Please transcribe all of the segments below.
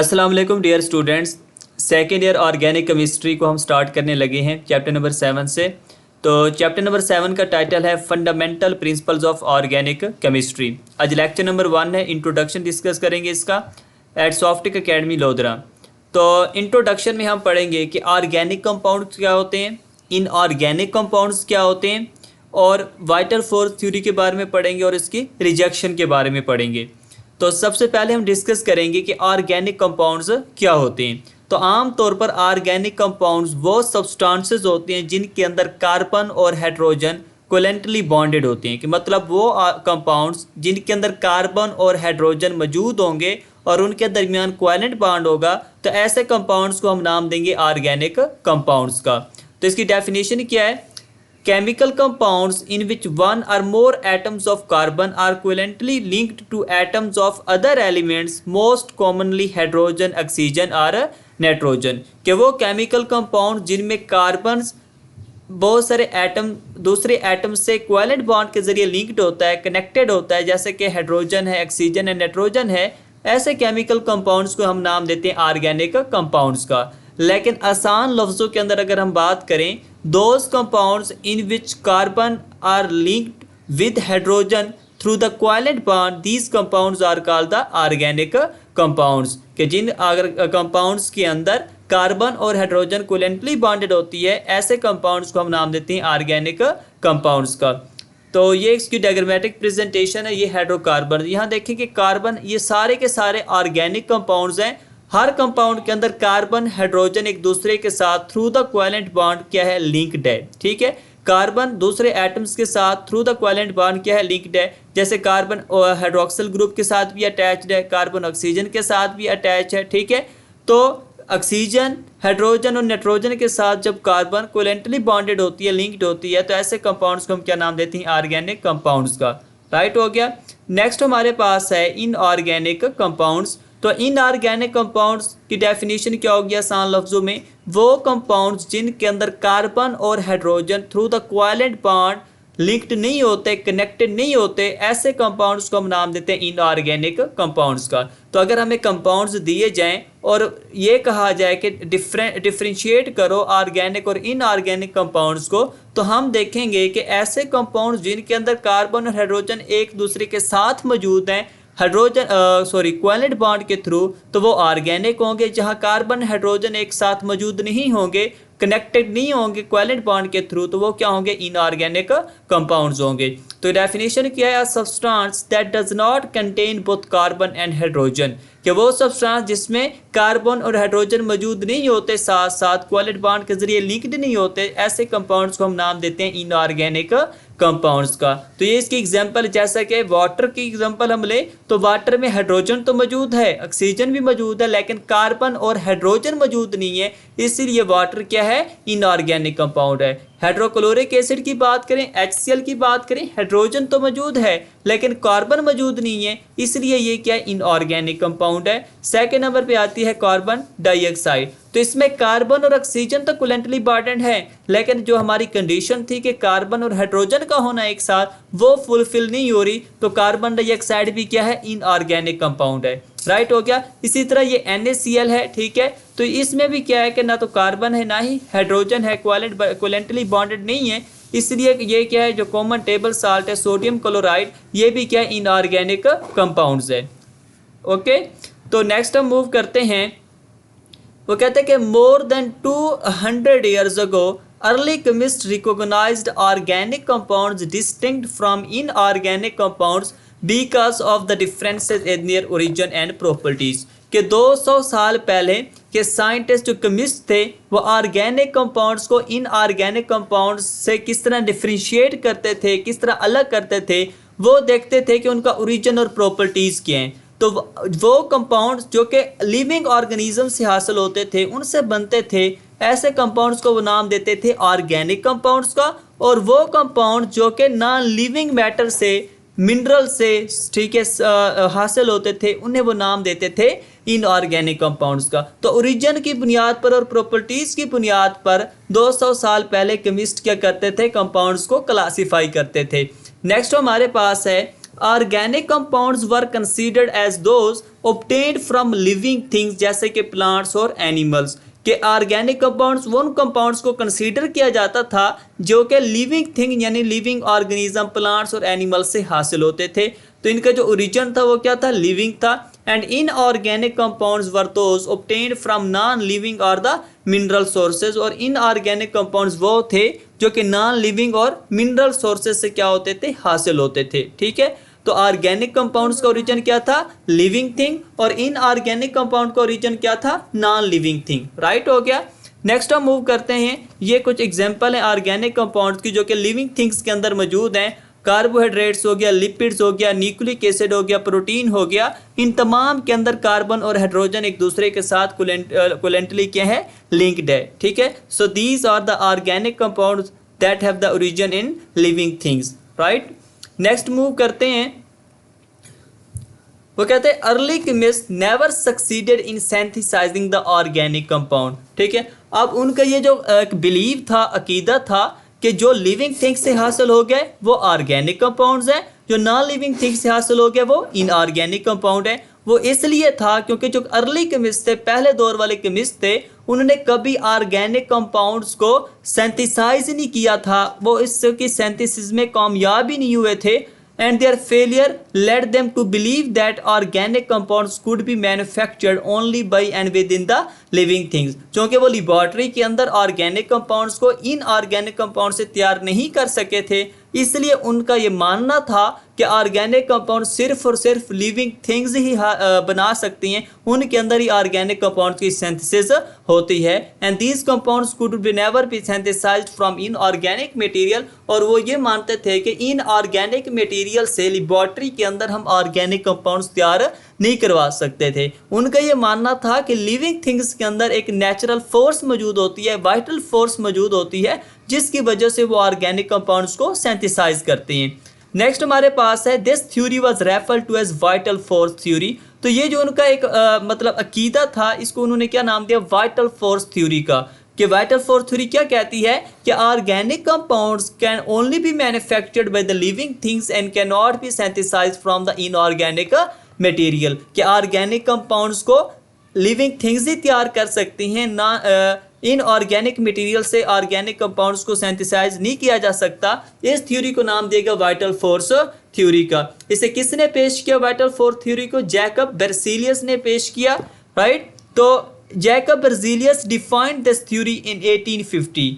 अस्सलाम वालेकुम dear students. Second year organic chemistry को हम स्टार्ट करने लगे हैं चैप्टर नंबर 7 से। तो चैप्टर नंबर 7 का टाइटल है fundamental principles of organic chemistry. आज लेक्चर नंबर 1 है, इंट्रोडक्शन डिस्कस करेंगे इसका एट सॉफ्टिक अकेडमी लोधरा। तो इंट्रोडक्शन में हम पढ़ेंगे कि ऑर्गेनिक कंपाउंड्स क्या होते हैं, इनऑर्गेनिक कंपाउंड्स क्या होते हैं, और वाइटल फोर्स थ्योरी के बारे में पढ़ेंगे और इसकी रिजेक्शन के बारे में पढ़ेंगे। तो सबसे पहले हम डिस्कस करेंगे कि ऑर्गेनिक कंपाउंड्स क्या होते हैं। तो आम तौर पर ऑर्गेनिक कंपाउंड्स वो सब्सटेंसेस होते हैं जिनके अंदर कार्बन और हाइड्रोजन कोवेलेंटली बॉन्डेड होते हैं, कि मतलब वो कंपाउंड्स जिनके अंदर कार्बन और हाइड्रोजन मौजूद होंगे और उनके दरमियान कोवेलेंट बॉन्ड होगा, तो ऐसे कंपाउंड्स को हम नाम देंगे ऑर्गेनिक कंपाउंड्स का। तो इसकी डेफिनेशन क्या है? Chemical compounds in which one or more atoms of carbon are covalently linked to atoms of other elements, most commonly hydrogen, oxygen और नाइट्रोजन, कि वो केमिकल कंपाउंड जिनमें कार्बन बहुत सारे एटम दूसरे एटम से कोवेलेंट बॉन्ड के जरिए लिंक्ड होता है, कनेक्टेड होता है, जैसे कि हाइड्रोजन है, ऑक्सीजन है, नाइट्रोजन है, ऐसे केमिकल कंपाउंड्स को हम नाम देते हैं ऑर्गेनिक कंपाउंड्स का। लेकिन आसान लफ्ज़ों के अंदर अगर हम बात करें, those compounds in which carbon are linked with hydrogen through the covalent bond, these compounds are called the organic compounds, कि जिन अगर कंपाउंड्स के अंदर कार्बन और हाइड्रोजन कोवेलेंटली बॉन्डेड होती है, ऐसे कंपाउंड्स को हम नाम देते हैं ऑर्गेनिक कंपाउंड्स का। तो ये इसकी डायग्रामेटिक प्रेजेंटेशन है। ये हाइड्रोकार्बन, यहाँ देखें कि कार्बन, ये सारे के सारे ऑर्गेनिक कंपाउंड्स हैं। हर कंपाउंड के अंदर कार्बन हाइड्रोजन एक दूसरे के साथ थ्रू द कोवेलेंट बॉन्ड क्या है, लिंक्ड है। ठीक है, कार्बन दूसरे एटम्स के साथ थ्रू द कोवेलेंट बॉन्ड क्या है, लिंक्ड है। जैसे कार्बन हाइड्रोक्सिल ग्रुप के साथ भी अटैच्ड है, कार्बन ऑक्सीजन के साथ भी अटैच है। ठीक है, तो ऑक्सीजन, हाइड्रोजन और नाइट्रोजन के साथ जब कार्बन कोवेलेंटली बॉन्डेड होती है, लिंक्ड होती है, तो ऐसे कंपाउंड्स को हम क्या नाम देते हैं, ऑर्गेनिक कंपाउंड्स का। राइट हो गया। नेक्स्ट हमारे पास है इनऑर्गेनिक कंपाउंड्स। तो इनऑर्गेनिक कंपाउंड्स की डेफिनेशन क्या होगी आसान लफ्जों में? वो कंपाउंड्स जिनके अंदर कार्बन और hydrogen through the covalent bond linked नहीं होते, कनेक्टेड नहीं होते, ऐसे कंपाउंड्स को हम नाम देते हैं इनऑर्गेनिक कंपाउंड्स का। तो अगर हमें कंपाउंड्स दिए जाएं और ये कहा जाए कि डिफरेंशिएट करो ऑर्गेनिक और इनऑर्गेनिक कंपाउंड्स को, तो हम देखेंगे कि ऐसे कंपाउंड्स जिनके अंदर कार्बन और हाइड्रोजन एक दूसरे के साथ मौजूद हैं हाइड्रोजन कोवेलेंट बॉन्ड के थ्रू, तो वो ऑर्गेनिक होंगे। जहां कार्बन हाइड्रोजन एक साथ मौजूद नहीं होंगे, कनेक्टेड नहीं होंगे कोवेलेंट बॉन्ड के थ्रू, तो वो क्या होंगे, इनऑर्गेनिक कंपाउंड्स होंगे। तो डेफिनेशन क्या है? Substance that does not contain both carbon and hydrogen, कि वो सब्सटेंस जिसमें कार्बन और हाइड्रोजन मौजूद नहीं होते, साथ साथ कोवेलेंट बॉन्ड के जरिए लिंक्ड नहीं होते, ऐसे कंपाउंड्स को हम नाम देते हैं इनऑर्गेनिक कंपाउंड्स का। तो ये इसकी एग्जांपल, जैसा कि वाटर की एग्जांपल हम ले, तो वाटर में हाइड्रोजन तो मौजूद है, ऑक्सीजन भी मौजूद है, लेकिन कार्बन और हाइड्रोजन मौजूद नहीं है, इसीलिए वाटर क्या है, इनऑर्गेनिक कंपाउंड है। हाइड्रोक्लोरिक एसिड की बात करें, HCl की बात करें, हाइड्रोजन तो मौजूद है लेकिन कार्बन मौजूद नहीं है, इसलिए ये क्या है, इनऑर्गेनिक कंपाउंड है। सेकेंड नंबर पे आती है कार्बन डाइऑक्साइड। तो इसमें कार्बन और ऑक्सीजन तो कोवेलेंटली बॉन्डेड है, लेकिन जो हमारी कंडीशन थी कि कार्बन और हाइड्रोजन का होना एक साथ, वो फुलफिल नहीं हो रही, तो कार्बन डाइऑक्साइड भी क्या है, इनऑर्गेनिक कंपाउंड है। राइट हो गया। इसी तरह ये NaCl है। ठीक है, तो इसमें भी क्या है कि ना तो कार्बन है ना ही हाइड्रोजन है, कोवेलेंटली बॉन्डेड नहीं है, इसलिए ये क्या है, जो कॉमन टेबल साल्ट है सोडियम क्लोराइड, ये भी क्या है, इनऑर्गेनिक कंपाउंड्स है। ओके, तो नेक्स्ट हम मूव करते हैं। वो कहते हैं कि more than 200 years ago early chemists recognized organic compounds distinct from inorganic compounds because of the differences in their origin and properties, कि 200 साल पहले के साइंटिस्ट जो केमिस्ट थे, वो ऑर्गेनिक कंपाउंड्स को इनऑर्गेनिक कंपाउंड्स से किस तरह डिफरेंशिएट करते थे, किस तरह अलग करते थे, वो देखते थे कि उनका ओरिजिन और प्रॉपर्टीज़ क्या हैं। तो वो कंपाउंड्स जो कि लिविंग ऑर्गेनिज्म से हासिल होते थे, उनसे बनते थे, ऐसे कंपाउंड्स को वो नाम देते थे ऑर्गेनिक कंपाउंड्स का। और वो कंपाउंड जो कि नॉन लिविंग मैटर से, मिनरल से, ठीक है, हासिल होते थे, उन्हें वो नाम देते थे इनऑर्गेनिक कंपाउंड्स का। तो ओरिजिन की बुनियाद पर और प्रॉपर्टीज़ की बुनियाद पर 200 साल पहले केमिस्ट क्या करते थे, कंपाउंड्स को क्लासीफाई करते थे। नेक्स्ट हमारे पास है, organic compounds were considered as those obtained from living things जैसे कि प्लांट्स और एनिमल्स के ऑर्गेनिक कंपाउंड्स उन कंपाउंड्स को कंसीडर किया जाता था जो कि लिविंग थिंग यानी लिविंग ऑर्गेनिज्म प्लांट्स और एनिमल्स से हासिल होते थे। तो इनका जो ओरिजिन था वो क्या था, लिविंग था। And in organic compounds were those obtained from non living और द मिनरल सोर्सेज, और इन ऑर्गेनिक कंपाउंड्स वो थे जो कि नॉन लिविंग और मिनरल सोर्सेज से क्या होते थे, हासिल होते थे। ठीक है, तो ऑर्गेनिक कंपाउंड्स का ओरिजिन क्या था, लिविंग थिंग, और इन ऑर्गेनिक कंपाउंड का ओरिजिन क्या था, नॉन लिविंग थिंग। राइट हो गया। नेक्स्ट हम मूव करते हैं, ये कुछ एग्जांपल है ऑर्गेनिक कंपाउंड्स की जो कि लिविंग थिंग्स के अंदर मौजूद हैं। कार्बोहाइड्रेट्स हो गया, लिपिड्स हो गया, न्यूक्लिक एसिड हो गया, प्रोटीन हो गया, इन तमाम के अंदर कार्बन और हाइड्रोजन एक दूसरे के साथ कोलेंटली क्या है, लिंक्ड है। ठीक है, so these are the organic compounds that have the origin in living things. Right, next move करते हैं, वो कहते हैं early chemist never succeeded in synthesizing the organic compound. ठीक है, अब उनका ये जो एक बिलीव था, अकीदा था कि जो लिविंग थिंग्स से हासिल हो गए वो ऑर्गेनिक कंपाउंड्स हैं, जो नॉन लिविंग थिंग्स से हासिल हो गए वो इनऑर्गेनिक कंपाउंड है। वो इसलिए था क्योंकि जो अर्ली केमिस्ट थे, पहले दौर वाले केमिस्ट थे, उन्होंने कभी ऑर्गेनिक कंपाउंड्स को सिंथेसाइज नहीं किया था, वो इसकी सिंथेसिस में कामयाब ही नहीं हुए थे। and their failure led them to believe that organic compounds could be manufactured only by and within the living things, क्योंकि वो लेबोरेटरी के अंदर ऑर्गेनिक कंपाउंड्स को इन ऑर्गेनिक कंपाउंड से तैयार नहीं कर सके थे, इसलिए उनका ये मानना था कि ऑर्गेनिक कंपाउंड सिर्फ और सिर्फ लिविंग थिंग्स ही बना सकती हैं, उनके अंदर ही ऑर्गेनिक कंपाउंड की सिंथेसिस होती है। And these compounds could be never be synthesized from inorganic material, और वो ये मानते थे कि इनऑर्गेनिक मटेरियल से लेबोरेटरी के अंदर हम ऑर्गेनिक कंपाउंड्स तैयार नहीं करवा सकते थे। उनका ये मानना था कि लिविंग थिंग्स के अंदर एक नेचुरल फोर्स मौजूद होती है, वाइटल फोर्स मौजूद होती है, जिसकी वजह से वो ऑर्गेनिक कंपाउंड्स को सिंथेसाइज करते हैं। नेक्स्ट हमारे पास है this theory was referred to as vital force theory. तो ये जो उनका एक मतलब अकीदा था, इसको उन्होंने क्या नाम दिया, वाइटल फोर्स थ्योरी का। कि वाइटल फोर्स थ्योरी क्या कहती है कि organic compounds can only be manufactured by the living things and can not be synthesized from the inorganic material. कि ऑर्गेनिक कंपाउंड्स को लिविंग थिंग्स ही तैयार कर सकती हैं, ना इनऑर्गेनिक मटेरियल से ऑर्गेनिक कंपाउंड्स को सिंथेसाइज नहीं किया जा सकता। इस थ्योरी को नाम देगा वाइटल फोर्स थ्योरी का। इसे किसने पेश किया, वाइटल फोर्स थ्योरी को? जैकब बेrzelius ने पेश किया। राइट, तो जैकब बेrzelius डिफाइंड दिस थ्योरी इन 1850।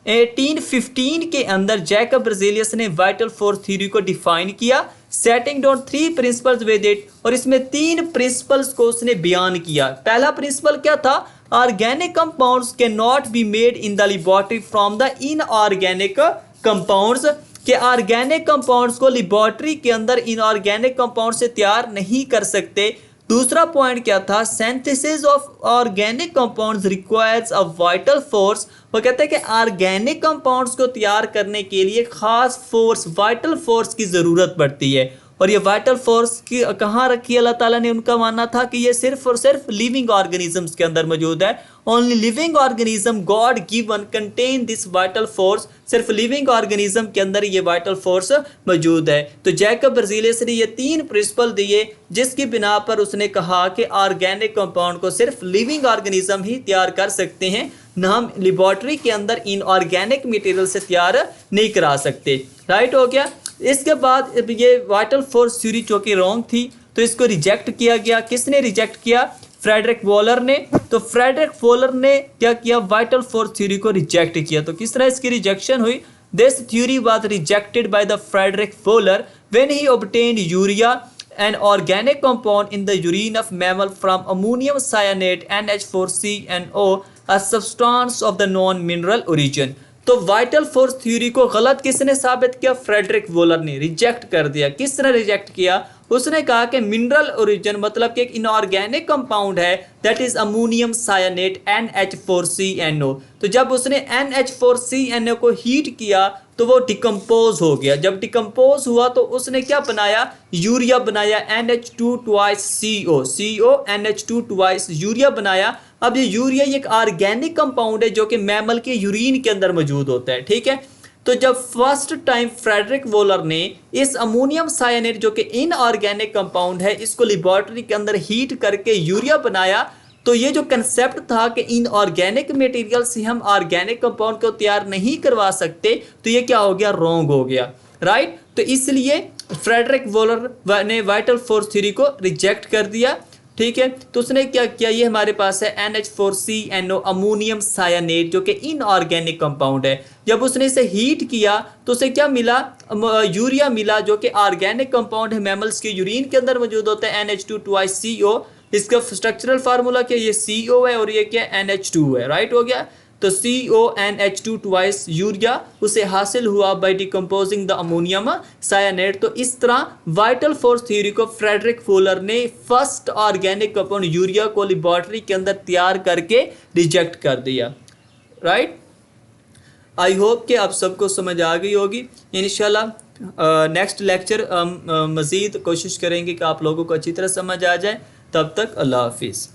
1815 के अंदर जैकब बेrzelius ने वाइटल फोर्स थ्योरी को डिफाइन किया, setting down 3 principles with it, और इसमें 3 प्रिंसिपल्स को उसने बयान किया। पहला प्रिंसिपल क्या था, organic compounds can not be made in the laboratory from the inorganic compounds. के ऑर्गेनिक कंपाउंड्स को लेबोरेटरी के अंदर इनऑर्गेनिक कंपाउंड से तैयार नहीं कर सकते। दूसरा पॉइंट क्या था, synthesis of organic compounds requires a vital force. वो कहते हैं कि ऑर्गेनिक कंपाउंड्स को तैयार करने के लिए खास फोर्स, वाइटल फोर्स की ज़रूरत पड़ती है। और ये वाइटल फोर्स की कहाँ रखी अल्लाह ताला ने? उनका मानना था कि ये सिर्फ और सिर्फ लिविंग ऑर्गेनिजम्स के अंदर मौजूद है। Only living organism God given contain this vital force. सिर्फ लिविंग ऑर्गेनिज्म के अंदर ये वाइटल फोर्स मौजूद है। तो जैकब बेrzelius ने ये 3 प्रिंसिपल दिए, जिसकी बिना पर उसने कहा कि ऑर्गेनिक कंपाउंड को सिर्फ लिविंग ऑर्गेनिज्म ही तैयार कर सकते हैं, ना हम लेबोरेटरी के अंदर इनऑर्गेनिक मटेरियल से तैयार नहीं करा सकते। राइट हो गया। इसके बाद ये वाइटल फोर्स थ्योरी जो कि रॉन्ग थी, तो इसको रिजेक्ट किया गया। किसने रिजेक्ट किया? फ्रेडरिक वॉलर ने। तो फ्रेडरिक वॉलर ने क्या किया, वाइटल फोर्स थ्योरी को रिजेक्ट किया। तो किस तरह इसकी रिजेक्शन हुई? This theory was rejected by the Friedrich Wohler when he obtained urea an organic compound in the urine of mammal from ammonium cyanate NH4CNO, a substance of the non-mineral origin। तो vital force theory को गलत किसने साबित किया? Frederick Waller ने reject कर दिया। किस तरह रिजेक्ट किया? उसने कहा कि मिनरल ओरिजिन मतलब कि एक इनऑर्गेनिक कंपाउंड है, दैट इज अमोनियम सायानेट NH4CNO। तो जब उसने NH4CNO को हीट किया तो वो डिकम्पोज हो गया। जब डिकम्पोज हुआ तो उसने क्या बनाया? यूरिया बनाया, NH2 twice CO, CO NH2 twice urea बनाया। अब ये यूरिया एक ऑर्गेनिक कंपाउंड है जो कि मैमल के यूरिन के अंदर मौजूद होता है। ठीक है, तो जब फर्स्ट टाइम फ्रेडरिक वोलर ने इस अमोनियम साइनाइड जो कि इनऑर्गेनिक कंपाउंड है इसको लेबोरेटरी के अंदर हीट करके यूरिया बनाया, तो ये जो कंसेप्ट था कि इनऑर्गेनिक मटेरियल से हम ऑर्गेनिक कंपाउंड को तैयार नहीं करवा सकते, तो ये क्या हो गया, रॉन्ग हो गया, राइट। तो इसलिए फ्रेडरिक वोलर ने वाइटल फोर्स थ्योरी को रिजेक्ट कर दिया, ठीक है। तो उसने क्या किया, ये हमारे पास है NH4CNO अमोनियम साइनाइड जो कि इनऑर्गेनिक कंपाउंड है। जब उसने इसे हीट किया तो उसे क्या मिला, यूरिया मिला जो कि ऑर्गेनिक कंपाउंड है, मैमल्स के यूरिन के अंदर मौजूद होता है NH2CO। इसका स्ट्रक्चरल फार्मूला क्या, ये CO है और ये क्या NH2 है, राइट हो गया। तो CONH2 ट्वाइस यूरिया उसे हासिल हुआ by decomposing the ammonium cyanide. तो इस तरह वाइटल फोर्स थ्योरी को फ्रेडरिक वोलर ने फर्स्ट ऑर्गेनिक कंपाउंड यूरिया को लेबोरेटरी के अंदर तैयार करके रिजेक्ट कर दिया, राइट। आई होप कि आप सबको समझ आ गई होगी। इंशाल्लाह नेक्स्ट लेक्चर मज़ीद कोशिश करेंगे कि आप लोगों को अच्छी तरह समझ आ जाए। तब तक अल्लाह हाफिज़।